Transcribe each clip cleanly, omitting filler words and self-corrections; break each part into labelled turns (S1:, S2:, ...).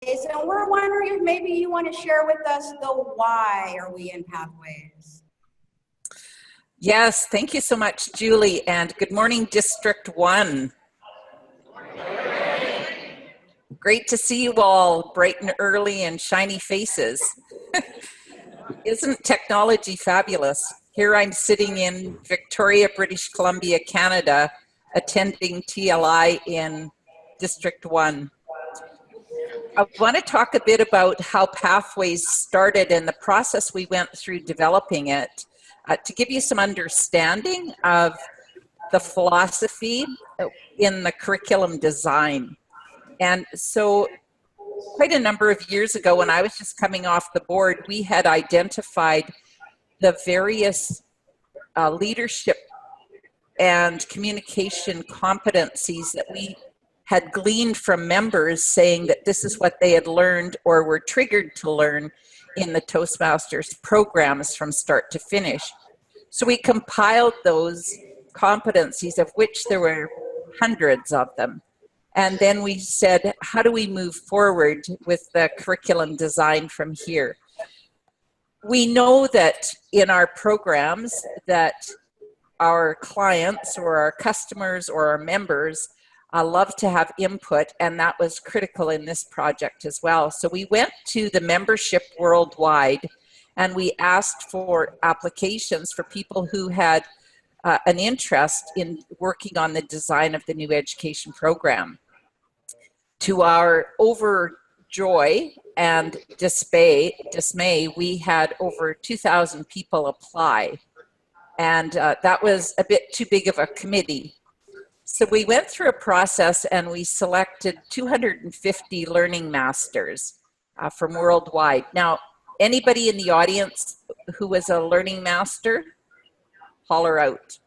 S1: And we're wondering if maybe you want to share with us the why are we in Pathways?
S2: Yes, thank you so much, Julie, and good morning, District 1. Great to see you all bright and early and shiny faces. Isn't technology fabulous? Here I'm sitting in Victoria, British Columbia, Canada, attending TLI in District 1. I want to talk a bit about how Pathways started and the process we went through developing it to give you some understanding of the philosophy in the curriculum design. And so quite a number of years ago, when I was just coming off the board, we had identified the various leadership and communication competencies that we had gleaned from members saying that this is what they had learned or were triggered to learn in the Toastmasters programs from start to finish. So we compiled those competencies, of which there were hundreds of them. And then we said, how do we move forward with the curriculum design from here? We know that in our programs that our clients or our customers or our members love to have input, and that was critical in this project as well. So we went to the membership worldwide and we asked for applications for people who had an interest in working on the design of the new education program. To our overjoy and dismay, we had over 2,000 people apply. And that was a bit too big of a committee. So we went through a process and we selected 250 learning masters from worldwide. Now, anybody in the audience who was a learning master, holler out.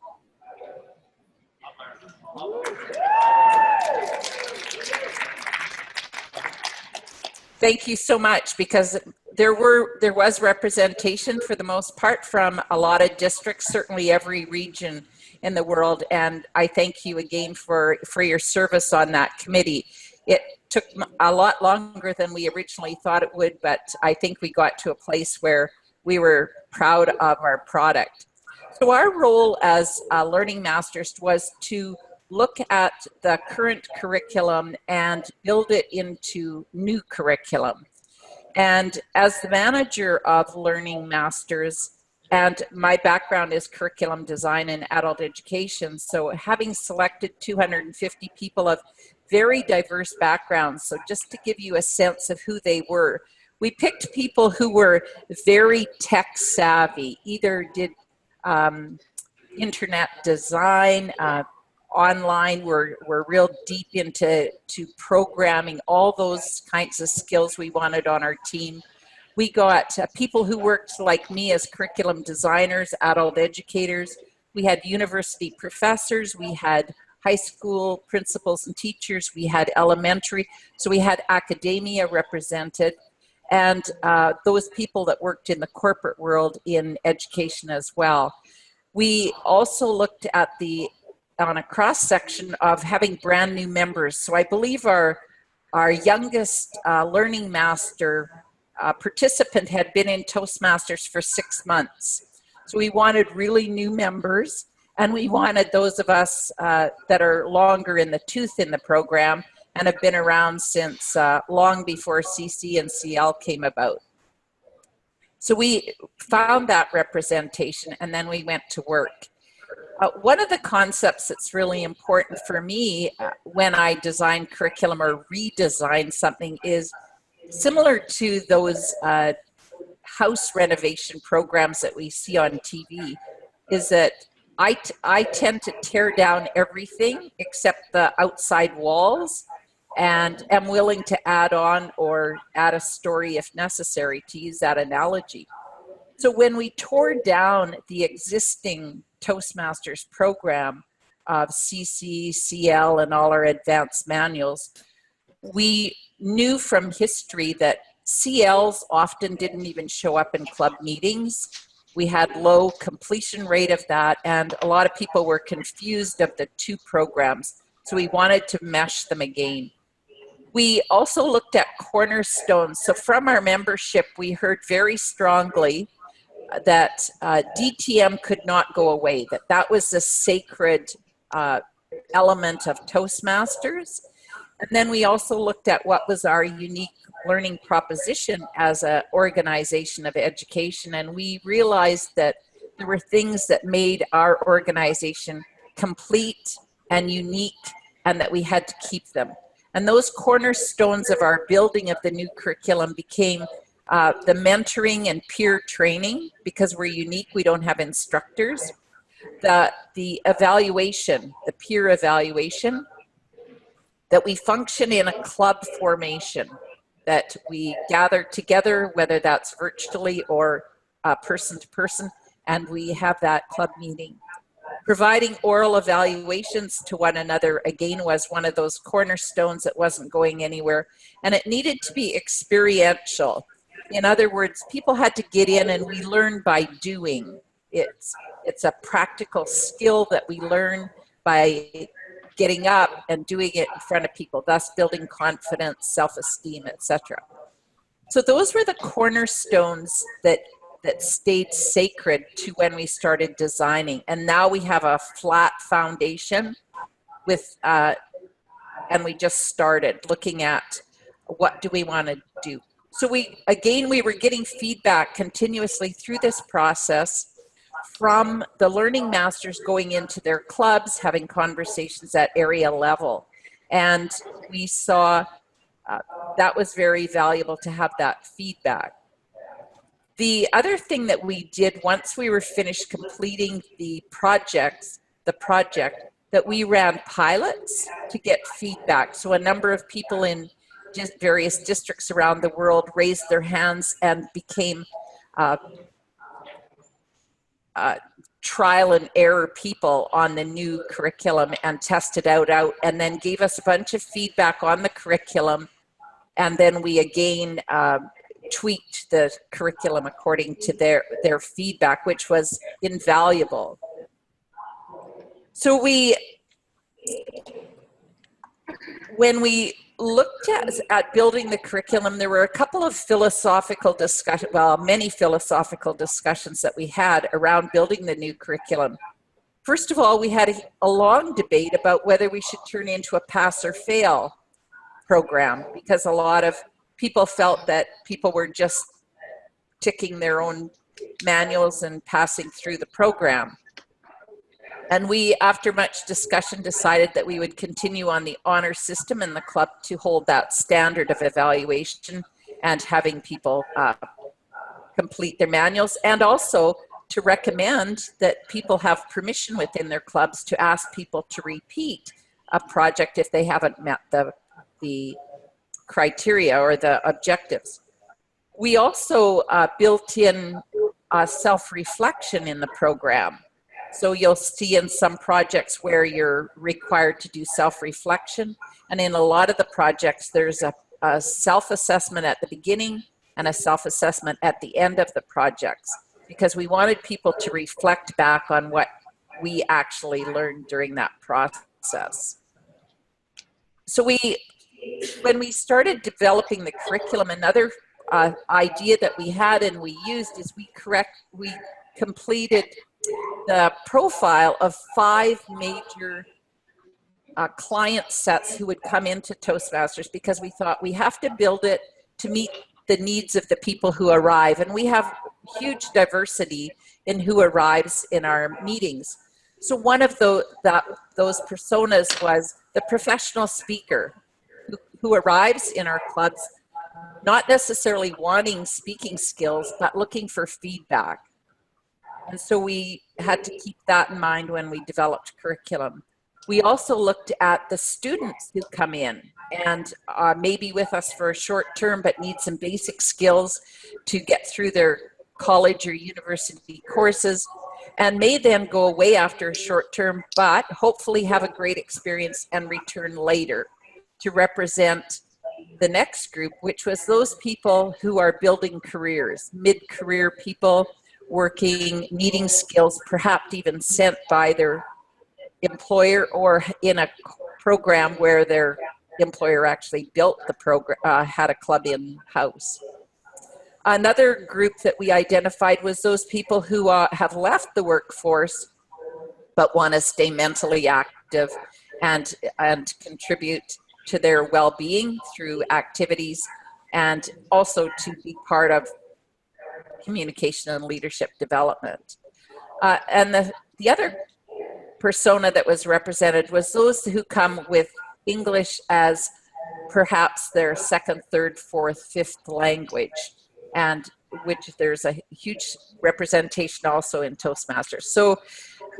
S2: Thank you so much, because there was representation for the most part from a lot of districts, certainly every region in the world, and I thank you again for your service on that committee. It took a lot longer than we originally thought it would, but I think we got to a place where we were proud of our product. So our role as learning masters was to look at the current curriculum and build it into new curriculum. And as the manager of Learning Masters, and my background is curriculum design and adult education, so having selected 250 people of very diverse backgrounds, so just to give you a sense of who they were, we picked people who were very tech savvy, either did internet design, online, we're real deep into programming, all those kinds of skills we wanted on our team. We got people who worked like me as curriculum designers, adult educators. We had university professors, we had high school principals and teachers, we had elementary, so we had academia represented, and those people that worked in the corporate world in education as well. We also looked at on a cross-section of having brand new members. So I believe our youngest learning master participant had been in Toastmasters for 6 months. So we wanted really new members, and we wanted those of us that are longer in the tooth in the program and have been around since long before CC and CL came about. So we found that representation, and then we went to work. One of the concepts that's really important for me when I design curriculum or redesign something is similar to those house renovation programs that we see on TV, is that I tend to tear down everything except the outside walls, and am willing to add on or add a story if necessary, to use that analogy. So when we tore down the existing Toastmasters program of CC, CL, and all our advanced manuals, we knew from history that CLs often didn't even show up in club meetings. We had low completion rate of that, and a lot of people were confused of the two programs, so we wanted to mesh them again. We also looked at cornerstones. So from our membership, we heard very strongly that DTM could not go away, that was a sacred element of Toastmasters. And then we also looked at what was our unique learning proposition as an organization of education. And we realized that there were things that made our organization complete and unique, and that we had to keep them. And those cornerstones of our building of the new curriculum became the mentoring and peer training, because we're unique, we don't have instructors. The evaluation, the peer evaluation, that we function in a club formation, that we gather together, whether that's virtually or person to person, and we have that club meeting. Providing oral evaluations to one another, again, was one of those cornerstones that wasn't going anywhere, and it needed to be experiential. In other words, people had to get in, and we learn by doing. It's a practical skill that we learn by getting up and doing it in front of people, thus building confidence, self-esteem, etc. So those were the cornerstones that stayed sacred to when we started designing. And now we have a flat foundation with, and we just started looking at what do we want to do. So we were getting feedback continuously through this process from the learning masters going into their clubs, having conversations at area level. And we saw that was very valuable to have that feedback. The other thing that we did once we were finished completing the project, that we ran pilots to get feedback. So a number of people in various districts around the world raised their hands and became trial and error people on the new curriculum and tested out, and then gave us a bunch of feedback on the curriculum. And then we again tweaked the curriculum according to their feedback, which was invaluable. So when we looked at building the curriculum, there were a couple of philosophical discussions, well, many philosophical discussions that we had around building the new curriculum. First of all, we had a long debate about whether we should turn into a pass or fail program, because a lot of people felt that people were just ticking their own manuals and passing through the program. And we, after much discussion, decided that we would continue on the honor system in the club to hold that standard of evaluation and having people complete their manuals, and also to recommend that people have permission within their clubs to ask people to repeat a project if they haven't met the criteria or the objectives. We also built in self-reflection in the program. So you'll see in some projects where you're required to do self-reflection, and in a lot of the projects there's a self-assessment at the beginning and a self-assessment at the end of the projects, because we wanted people to reflect back on what we actually learned during that process. So when we started developing the curriculum, another idea that we had and we used is we completed the profile of 5 major client sets who would come into Toastmasters, because we thought we have to build it to meet the needs of the people who arrive. And we have huge diversity in who arrives in our meetings. So one of those personas was the professional speaker who arrives in our clubs, not necessarily wanting speaking skills, but looking for feedback. And so we had to keep that in mind when we developed curriculum. We also looked at the students who come in and maybe with us for a short term, but need some basic skills to get through their college or university courses, and may then go away after a short term, but hopefully have a great experience and return later to represent the next group, which was those people who are building careers, mid-career people, working, needing skills, perhaps even sent by their employer or in a program where they're employer actually built the program, had a club in-house. Another group that we identified was those people who have left the workforce but want to stay mentally active and contribute to their well-being through activities, and also to be part of communication and leadership development. And the other persona that was represented was those who come with English as perhaps their second, third, fourth, fifth language, and which there's a huge representation also in Toastmasters. So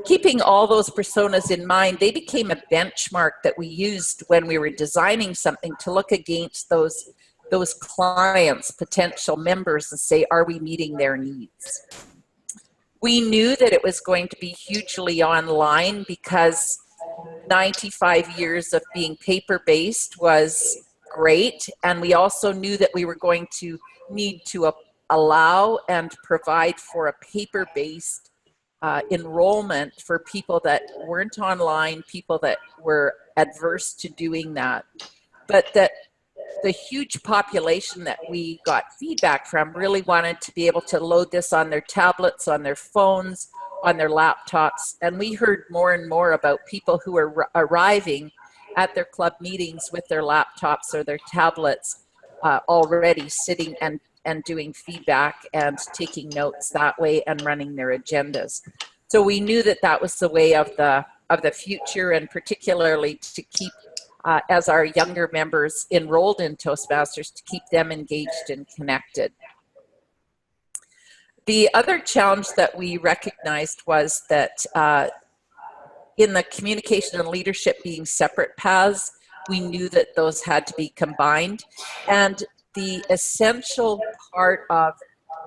S2: keeping all those personas in mind, they became a benchmark that we used when we were designing something to look against those clients, potential members, and say, are we meeting their needs? We knew that it was going to be hugely online because 95 years of being paper-based was great, and we also knew that we were going to need to allow and provide for a paper-based enrollment for people that weren't online, people that were adverse to doing that. But that the huge population that we got feedback from really wanted to be able to load this on their tablets, on their phones, on their laptops. And we heard more and more about people who are arriving at their club meetings with their laptops or their tablets already sitting and doing feedback and taking notes that way and running their agendas. So we knew that that was the way of the future, and particularly to keep as our younger members enrolled in Toastmasters, to keep them engaged and connected. The other challenge that we recognized was that in the communication and leadership being separate paths, we knew that those had to be combined. And the essential part of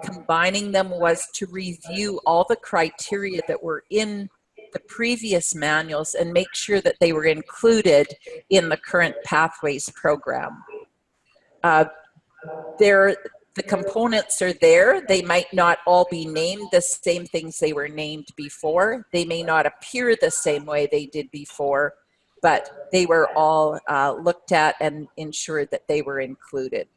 S2: combining them was to review all the criteria that were in the previous manuals and make sure that they were included in the current Pathways program. The components are there. They might not all be named the same things they were named before. They may not appear the same way they did before, but they were all looked at and ensured that they were included.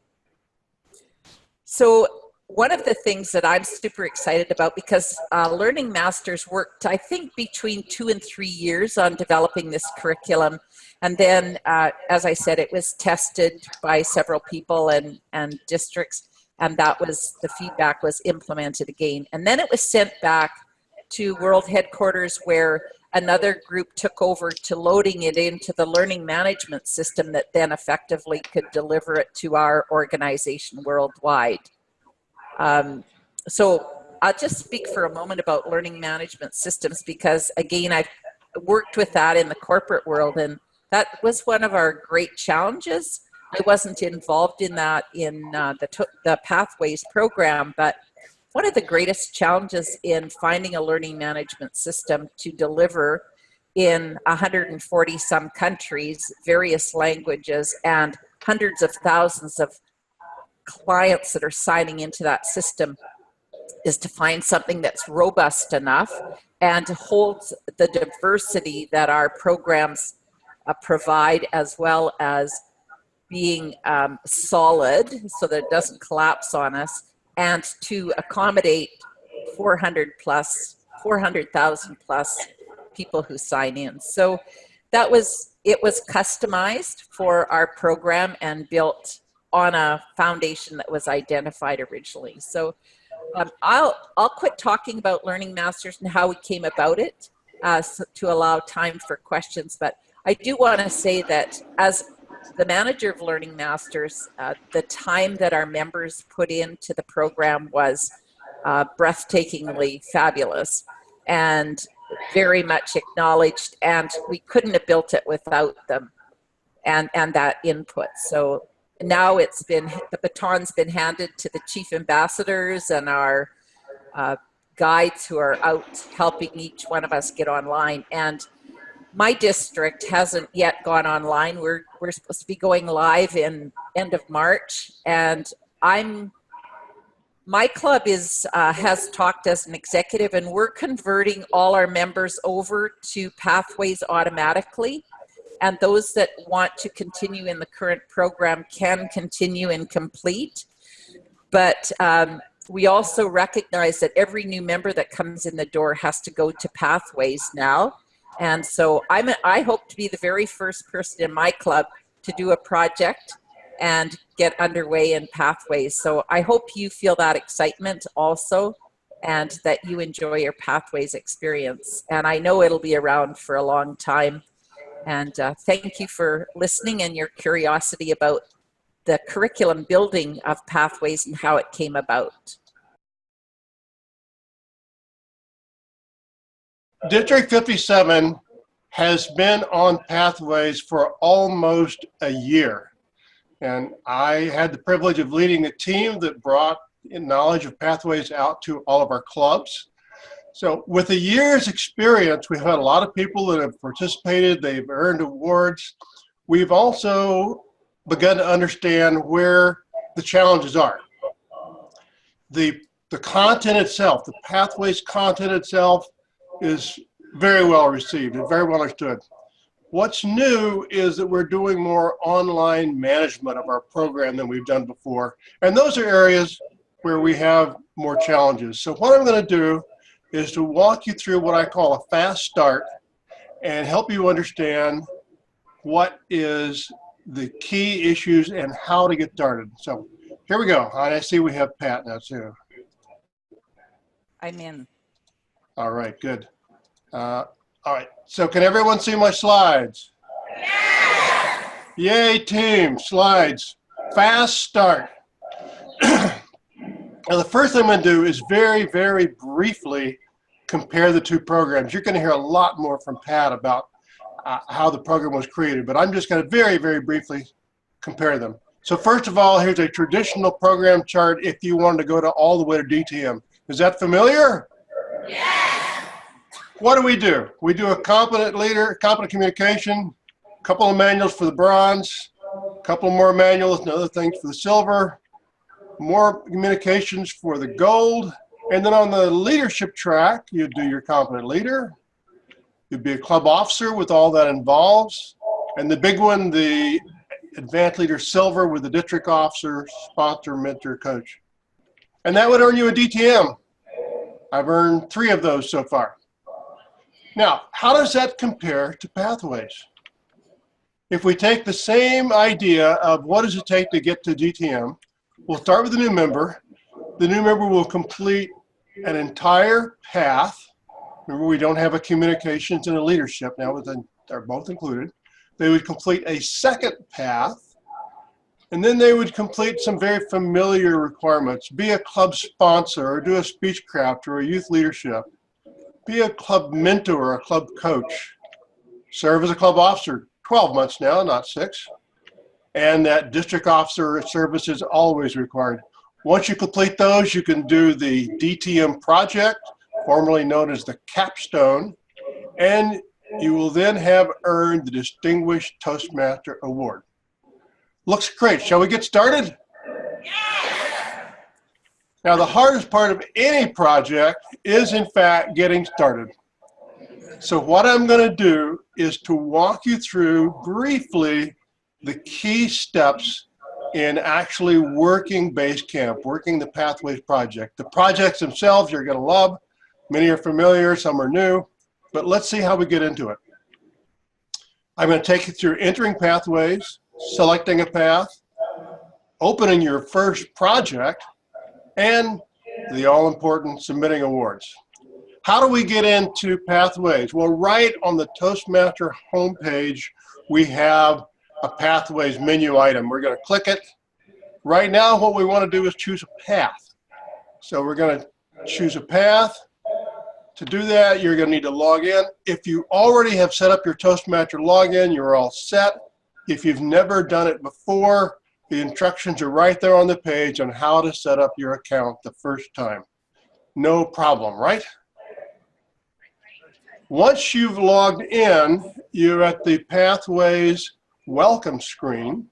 S2: So one of the things that I'm super excited about, because Learning Masters worked, I think, between 2 and 3 years on developing this curriculum. And then, as I said, it was tested by several people and districts, and that was, the feedback was implemented again. And then it was sent back to World Headquarters, where another group took over to loading it into the learning management system that then effectively could deliver it to our organization worldwide. So I'll just speak for a moment about learning management systems, because again, I've worked with that in the corporate world, and that was one of our great challenges. I wasn't involved in that in the Pathways program, but one of the greatest challenges in finding a learning management system to deliver in 140 some countries, various languages, and hundreds of thousands of clients that are signing into that system is to find something that's robust enough and holds the diversity that our programs provide, as well as being solid so that it doesn't collapse on us, and to accommodate 400,000 plus people who sign in. So that was, it was customized for our program and built on a foundation that was identified originally. So I'll quit talking about Learning Masters and how we came about it to allow time for questions. But I do want to say that as the manager of Learning Masters, the time that our members put into the program was breathtakingly fabulous and very much acknowledged, and we couldn't have built it without them and that input. So now it's been, the baton's been handed to the chief ambassadors and our guides who are out helping each one of us get online. And my district hasn't yet gone online. We're supposed to be going live in end of March, and my club is has talked as an executive, and we're converting all our members over to Pathways automatically. and those that want to continue in the current program can continue and complete. But we also recognize that every new member that comes in the door has to go to Pathways now. And so I hope to be the very first person in my club to do a project and get underway in Pathways. So I hope you feel that excitement also, and that you enjoy your Pathways experience. And I know it'll be around for a long time. And thank you for listening and your curiosity about the curriculum building of Pathways and how it came about.
S3: District 57 has been on Pathways for almost a year. And I had the privilege of leading a team that brought knowledge of Pathways out to all of our clubs. So with a year's experience, we've had a lot of people that have participated, they've earned awards. We've also begun to understand where the challenges are. The content itself, the Pathways content itself is very well received and very well understood. What's new is that we're doing more online management of our program than we've done before. And those are areas where we have more challenges. So what I'm going to do is to walk you through what I call a fast start and help you understand what is the key issues and how to get started. So here we go. I see we have Pat now too.
S2: I'm in.
S3: All right, good. All right, so can everyone see my slides? Yeah! Yay, team, slides. Fast start. Now, the first thing I'm going to do is very, very briefly compare the two programs. You're going to hear a lot more from Pat about how the program was created, but I'm just going to very, very briefly compare them. So first of all, here's a traditional program chart if you wanted to go to all the way to DTM. Is that familiar? Yes. What do? We do a competent leader, competent communication, a couple of manuals for the bronze, a couple more manuals and other things for the silver, more communications for the gold, and then on the leadership track, you do your competent leader, you'd be a club officer with all that involves, and the big one, the advanced leader silver with the district officer, sponsor, mentor, coach. And that would earn you a DTM. I've earned 3 of those so far. Now, how does that compare to Pathways? If we take the same idea of what does it take to get to DTM, we'll start with a new member. The new member will complete an entire path. Remember, we don't have a communications and a leadership now, they're both included. They would complete a second path, and then they would complete some very familiar requirements. Be a club sponsor, or do a speech craft, or a youth leadership. Be a club mentor, or a club coach. Serve as a club officer, 12 months now, not 6. And that district officer service is always required. Once you complete those, you can do the DTM project, formerly known as the capstone, and you will then have earned the Distinguished Toastmaster Award. Looks great. Shall we get started? Yeah. Now, the hardest part of any project is, in fact, getting started. So what I'm going to do is to walk you through briefly the key steps in actually working Basecamp, working the Pathways project. The projects themselves you're going to love. Many are familiar, some are new, but let's see how we get into it. I'm going to take you through entering Pathways, selecting a path, opening your first project, and the all-important submitting awards. How do we get into Pathways? Well, right on the Toastmaster homepage, we have a Pathways menu item. We're going to click it. Right now, what we want to do is choose a path. So we're going to choose a path. To do that, you're going to need to log in. If you already have set up your Toastmaster login, you're all set. If you've never done it before, the instructions are right there on the page on how to set up your account the first time. No problem, right? Once you've logged in, you're at the Pathways welcome screen.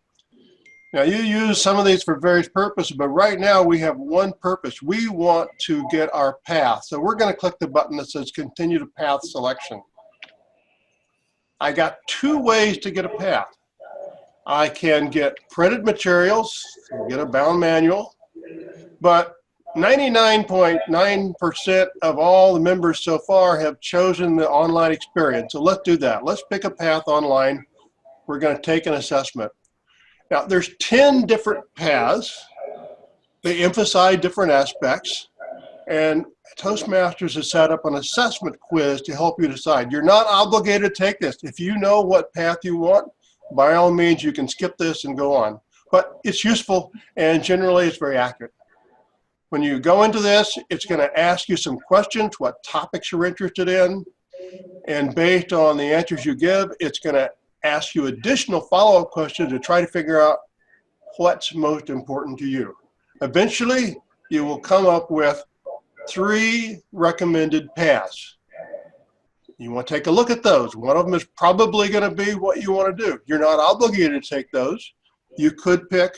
S3: Now, you use some of these for various purposes, but right now we have one purpose. We want to get our path. So we're going to click the button that says Continue to Path Selection. I got two ways to get a path. I can get printed materials, get a bound manual, but 99.9% of all the members so far have chosen the online experience. So let's do that. Let's pick a path online. We're going to take an assessment. Now, there's 10 different paths. They emphasize different aspects. And Toastmasters has set up an assessment quiz to help you decide. You're not obligated to take this. If you know what path you want, by all means, you can skip this and go on. But it's useful, and generally, it's very accurate. When you go into this, it's going to ask you some questions, what topics you're interested in, and based on the answers you give, it's going to ask you additional follow-up questions to try to figure out what's most important to you. Eventually, you will come up with 3 recommended paths. You want to take a look at those. One of them is probably going to be what you want to do. You're not obligated to take those. You could pick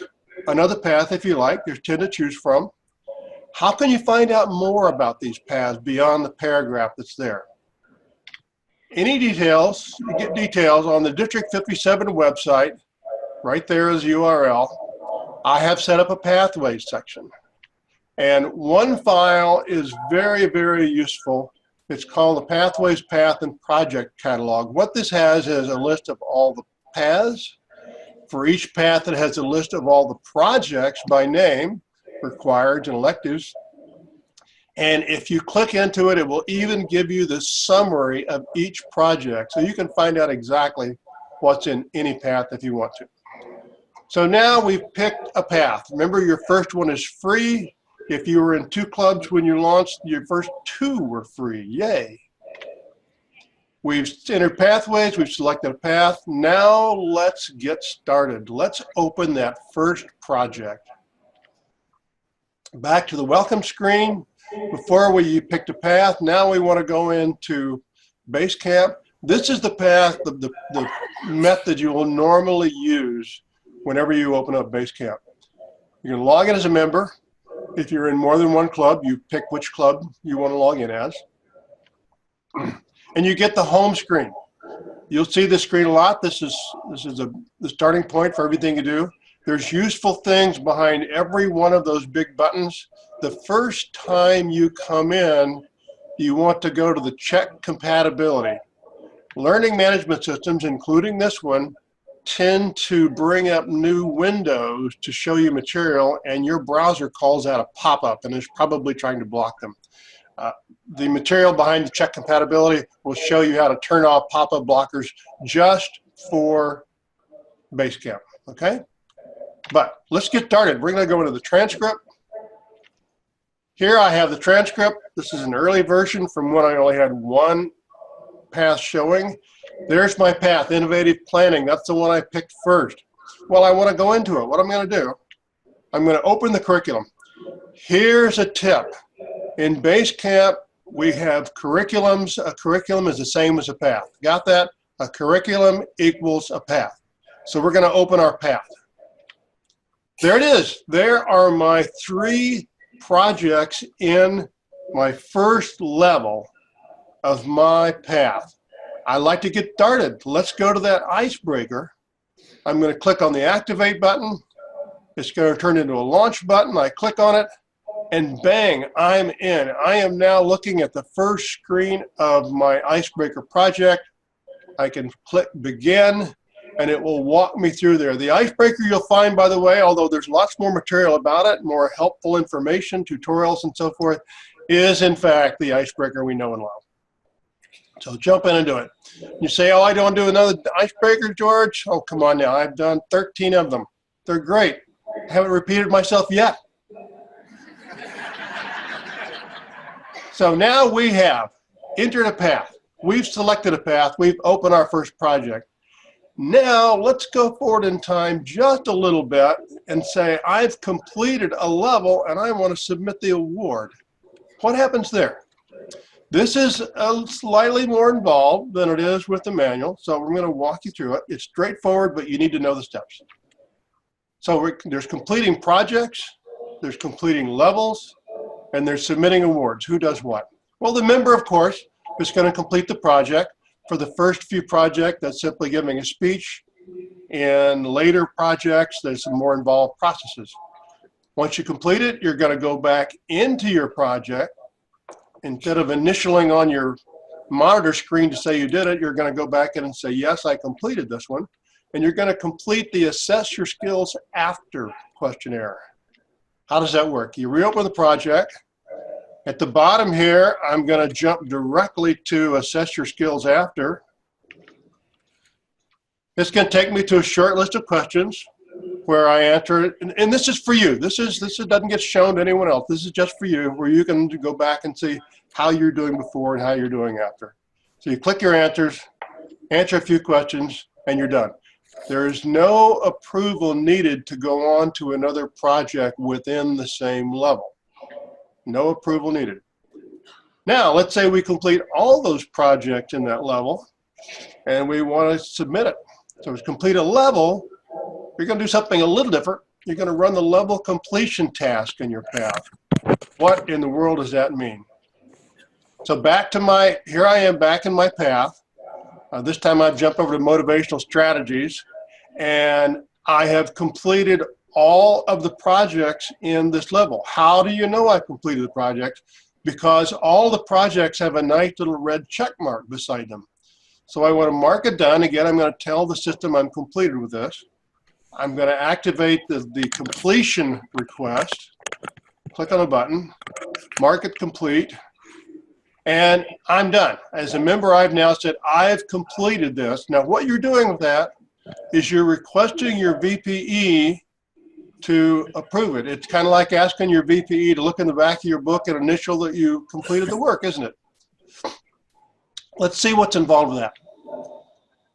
S3: another path if you like. There's 10 to choose from. How can you find out more about these paths beyond the paragraph that's there? Any details, you get details on the District 57 website. Right there is the URL. I have set up a pathways section. And one file is very, very useful. It's called the Pathways Path and Project Catalog. What this has is a list of all the paths. For each path, it has a list of all the projects by name, required and electives. And if you click into it, it will even give you the summary of each project. So you can find out exactly what's in any path if you want to. So now we've picked a path. Remember, your first one is free. If you were in 2 clubs when you launched, your first 2 were free. Yay. We've entered pathways. We've selected a path. Now let's get started. Let's open that first project. Back to the welcome screen. Before we picked a path, now we want to go into Basecamp. This is the path, the method you will normally use whenever you open up Basecamp. You can log in as a member. If you're in more than one club, you pick which club you want to log in as. And you get the home screen. You'll see this screen a lot. This is the starting point for everything you do. There's useful things behind every one of those big buttons. The first time you come in, you want to go to the check compatibility. Learning management systems, including this one, tend to bring up new windows to show you material, and your browser calls out a pop-up and is probably trying to block them. The material behind the check compatibility will show you how to turn off pop-up blockers just for Basecamp, okay? But let's get started. We're going to go into the transcript. Here I have the transcript. This is an early version from when I only had 1 path showing. There's my path, innovative planning. That's the one I picked first. Well, I want to go into it. What I'm going to do, I'm going to open the curriculum. Here's a tip. In Basecamp, we have curriculums. A curriculum is the same as a path. Got that? A curriculum equals a path. So we're going to open our path. There it is. There are my 3 projects in my first level of my path. I like to get started. Let's go to that icebreaker. I'm going to click on the activate button. It's going to turn into a launch button. I click on it and bang, I'm in. I am now looking at the first screen of my icebreaker project. I can click begin and it will walk me through there. The icebreaker you'll find, by the way, although there's lots more material about it, more helpful information, tutorials and so forth, is in fact the icebreaker we know and love. So jump in and do it. You say, oh, I don't do another icebreaker, George? Oh, come on now. I've done 13 of them. They're great. I haven't repeated myself yet. So now we have entered a path. We've selected a path. We've opened our first project. Now let's go forward in time just a little bit and say, I've completed a level and I want to submit the award. What happens there? This is slightly more involved than it is with the manual, so we're going to walk you through it. It's straightforward, but you need to know the steps. So there's completing projects, there's completing levels, and there's submitting awards. Who does what? Well, the member, of course, is going to complete the project. For the first few projects, that's simply giving a speech. In later projects, there's some more involved processes. Once you complete it, you're going to go back into your project. Instead of initialing on your monitor screen to say you did it, you're going to go back in and say, yes, I completed this one. And you're going to complete the assess your skills after questionnaire. How does that work? You reopen the project. At the bottom here, I'm going to jump directly to assess your skills after. It's going to take me to a short list of questions where I answer it, and this is for you. This doesn't get shown to anyone else. This is just for you, where you can go back and see how you're doing before and how you're doing after. So you click your answers, answer a few questions, and you're done. There is no approval needed to go on to another project within the same level. No approval needed. Now, let's say we complete all those projects in that level, and we want to submit it. So to complete a level, you're going to do something a little different. You're going to run the level completion task in your path. What in the world does that mean? So back to here I am back in my path. This time I've jumped over to motivational strategies, and I have completed all of the projects in this level. How do you know I completed the project? Because all the projects have a nice little red check mark beside them. So I want to mark it done. Again, I'm going to tell the system I'm completed with this. I'm going to activate the completion request. Click on the button, mark it complete, and I'm done. As a member, I've now said, I've completed this. Now, what you're doing with that is you're requesting your VPE to approve it. It's kind of like asking your VPE to look in the back of your book and initial that you completed the work, isn't it? Let's see what's involved with that.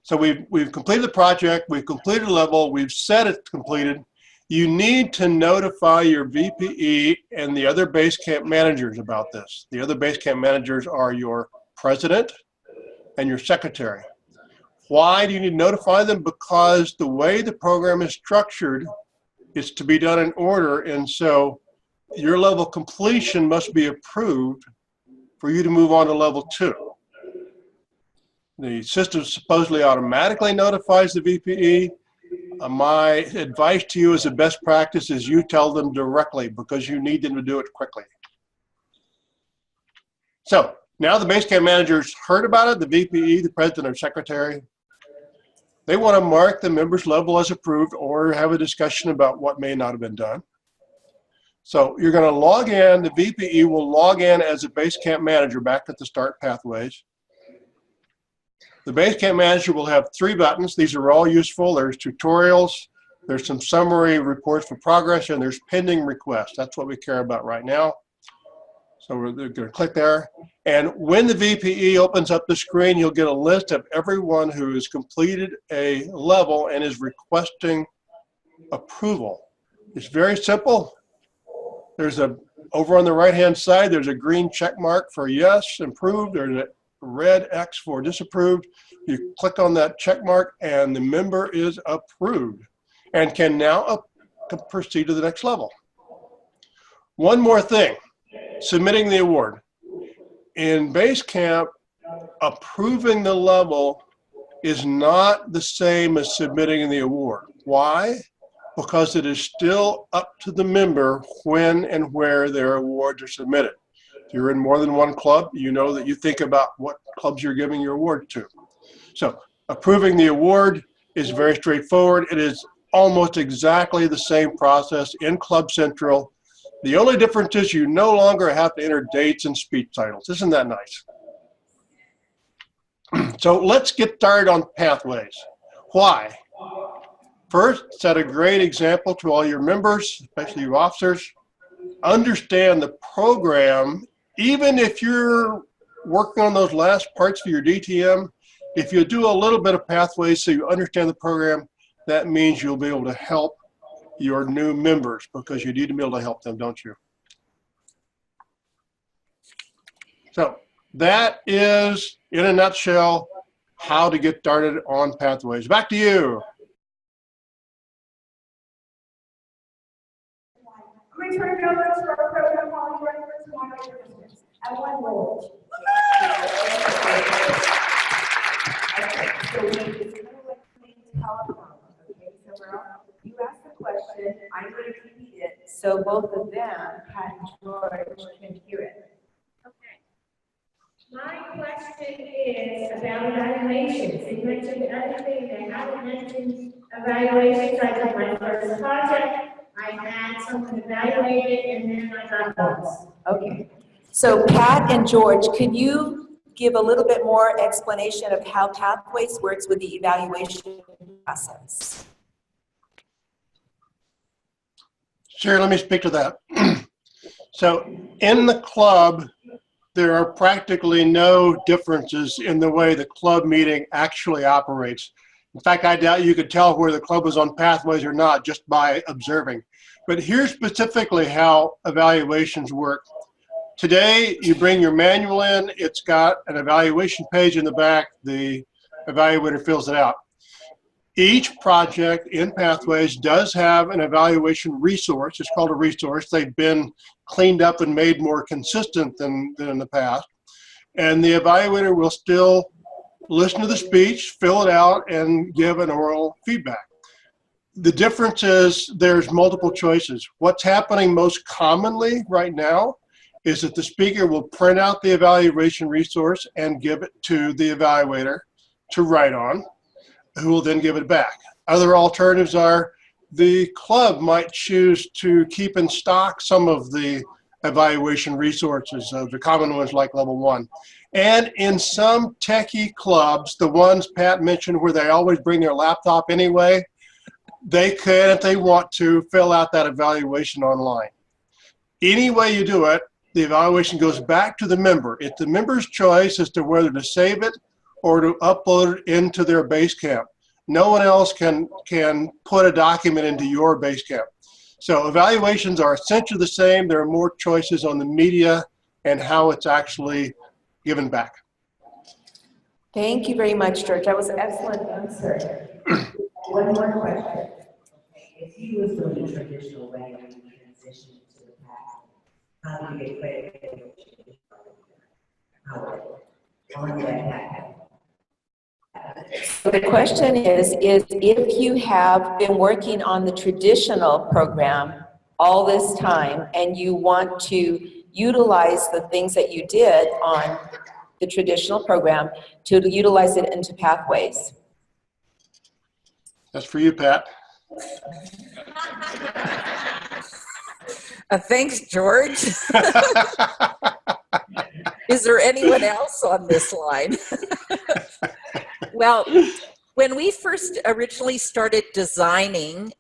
S3: So we've completed the project, we've completed a level, we've said it's completed. You need to notify your VPE and the other Basecamp managers about this. The other Basecamp managers are your president and your secretary. Why do you need to notify them? Because the way the program is structured is to be done in order, and so your level completion must be approved for you to move on to level 2. The system supposedly automatically notifies the VPE. My advice to you as a best practice is you tell them directly, because you need them to do it quickly. So now the Basecamp managers heard about it, the VPE, the president or secretary. They want to mark the member's level as approved or have a discussion about what may not have been done. So you're going to log in. The VPE will log in as a Basecamp manager back at the Start Pathways. The Basecamp manager will have 3 buttons. These are all useful. There's tutorials, there's some summary reports for progress, and there's pending requests. That's what we care about right now. So we're going to click there. And when the VPE opens up the screen, you'll get a list of everyone who has completed a level and is requesting approval. It's very simple. Over on the right-hand side, there's a green check mark for yes, approved. There's a red X for disapproved. You click on that check mark and the member is approved and can now proceed to the next level. One more thing, submitting the award. In Basecamp, approving the level is not the same as submitting the award. Why? Because it is still up to the member when and where their awards are submitted. If you're in more than one club, you know that you think about what clubs you're giving your award to. So approving the award is very straightforward. It is almost exactly the same process in Club Central. The only difference is you no longer have to enter dates and speech titles. Isn't that nice? So let's get started on pathways. Why? First, set a great example to all your members, especially your officers. Understand the program. Even if you're working on those last parts for your DTM, if you do a little bit of pathways so you understand the program, that means you'll be able to help your new members, because you need to be able to help them, don't you? So that is, in a nutshell, how to get started on pathways. Back to you.
S1: I'm going to turn it over to our program quality director to moderate your business. Evelyn Woolridge.
S4: Okay, so it's kind of like playing telephone. Okay, so you ask the question, I'm going to repeat it, so both of them, Pat and George, can hear it.
S5: Okay. My question is about evaluations. You mentioned everything. They haven't mentioned evaluations. I did my first project. I had someone evaluate it, and then I got lost.
S4: Okay, so Pat and George, could you give a little bit more explanation of how Pathways works with the evaluation process?
S3: Sure, let me speak to that. So in the club, there are practically no differences in the way the club meeting actually operates. In fact, I doubt you could tell where the club is on Pathways or not just by observing. But here's specifically how evaluations work. Today, you bring your manual in, it's got an evaluation page in the back, the evaluator fills it out. Each project in Pathways does have an evaluation resource. It's called a resource. They've been cleaned up and made more consistent than in the past. And the evaluator will still listen to the speech, fill it out, and give an oral feedback. The difference is there's multiple choices. What's happening most commonly right now is that the speaker will print out the evaluation resource and give it to the evaluator to write on, who will then give it back. Other alternatives are the club might choose to keep in stock some of the evaluation resources, the common ones like level 1. And in some techie clubs, the ones Pat mentioned where they always bring their laptop anyway, they can, if they want to, fill out that evaluation online. Any way you do it, the evaluation goes back to the member. It's the member's choice as to whether to save it or to upload it into their Basecamp. No one else can put a document into your Basecamp. So evaluations are essentially the same. There are more choices on the media and how it's actually given back.
S4: Thank you very much, George. That was an excellent answer. One more question.
S6: If he was doing the traditional way and you transition to the path, how do you get credit? How would that happen?
S4: So the question is if you have been working on the traditional program all this time and you want to utilize the things that you did on the traditional program to utilize it into Pathways.
S3: That's for you, Pat.
S2: Thanks, George. Is there anyone else on this line? Well, when we first originally started designing,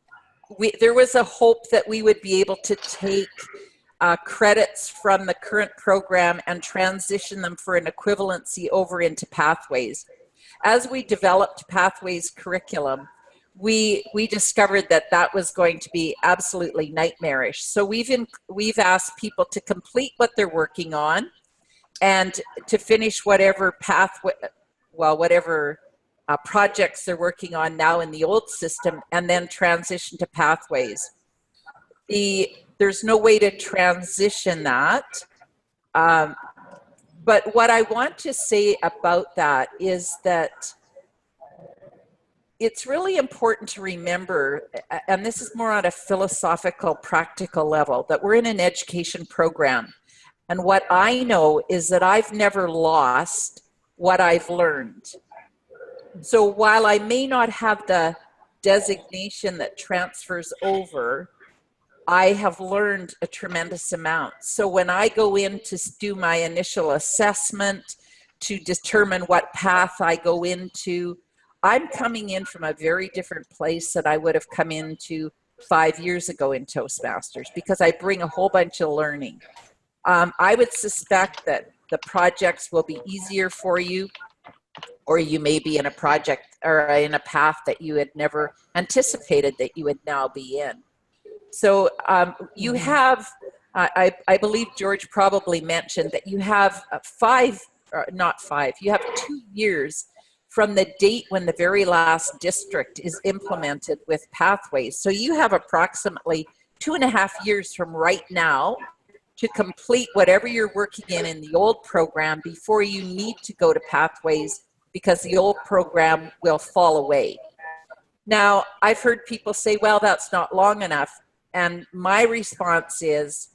S2: there was a hope that we would be able to take credits from the current program and transition them for an equivalency over into Pathways. As we developed Pathways curriculum, we discovered that that was going to be absolutely nightmarish. So we've asked people to complete what they're working on and to finish whatever projects they're working on now in the old system and then transition to Pathways. There's no way to transition that. But what I want to say about that is that it's really important to remember, and this is more on a philosophical, practical level, that we're in an education program. And what I know is that I've never lost what I've learned. So while I may not have the designation that transfers over, I have learned a tremendous amount. So when I go in to do my initial assessment to determine what path I go into, I'm coming in from a very different place than I would have come into 5 years ago in Toastmasters because I bring a whole bunch of learning. I would suspect that the projects will be easier for you, or you may be in a project or in a path that you had never anticipated that you would now be in. So you have, I believe George probably mentioned that you have you have 2 years from the date when the very last district is implemented with Pathways. So you have approximately 2.5 years from right now to complete whatever you're working in the old program before you need to go to Pathways, because the old program will fall away. Now, I've heard people say, well, that's not long enough. And my response is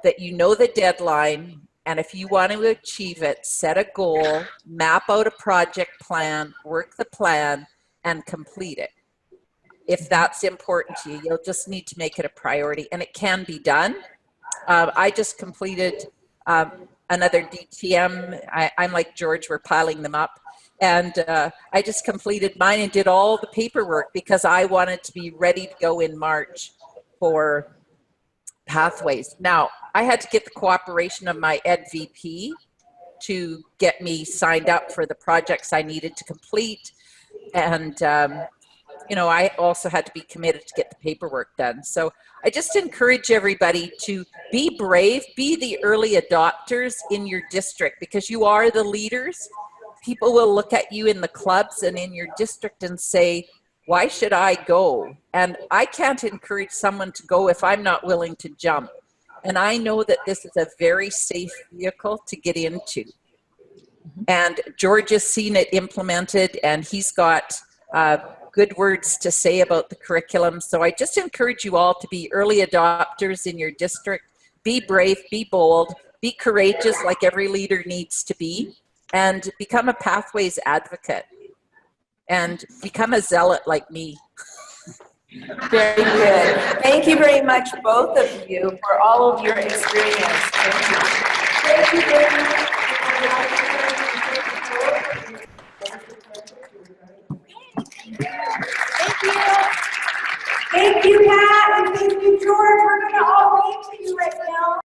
S2: that you know the deadline, and if you want to achieve it, set a goal, map out a project plan, work the plan, and complete it. If that's important to you, you'll just need to make it a priority, and it can be done. I just completed another DTM. I'm like George, we're piling them up. And I just completed mine and did all the paperwork because I wanted to be ready to go in March for Pathways. Now, I had to get the cooperation of my Ed VP to get me signed up for the projects I needed to complete. And, you know, I also had to be committed to get the paperwork done. So I just encourage everybody to be brave, be the early adopters in your district, because you are the leaders. People will look at you in the clubs and in your district and say, why should I go? And I can't encourage someone to go if I'm not willing to jump. And I know that this is a very safe vehicle to get into. And George has seen it implemented, and he's got good words to say about the curriculum. So I just encourage you all to be early adopters in your district. Be brave, be bold, be courageous like every leader needs to be, and become a Pathways advocate. And become a zealot like me.
S4: Very good. Thank you very much, both of you, for all of your experience. Thank you. Thank you very much.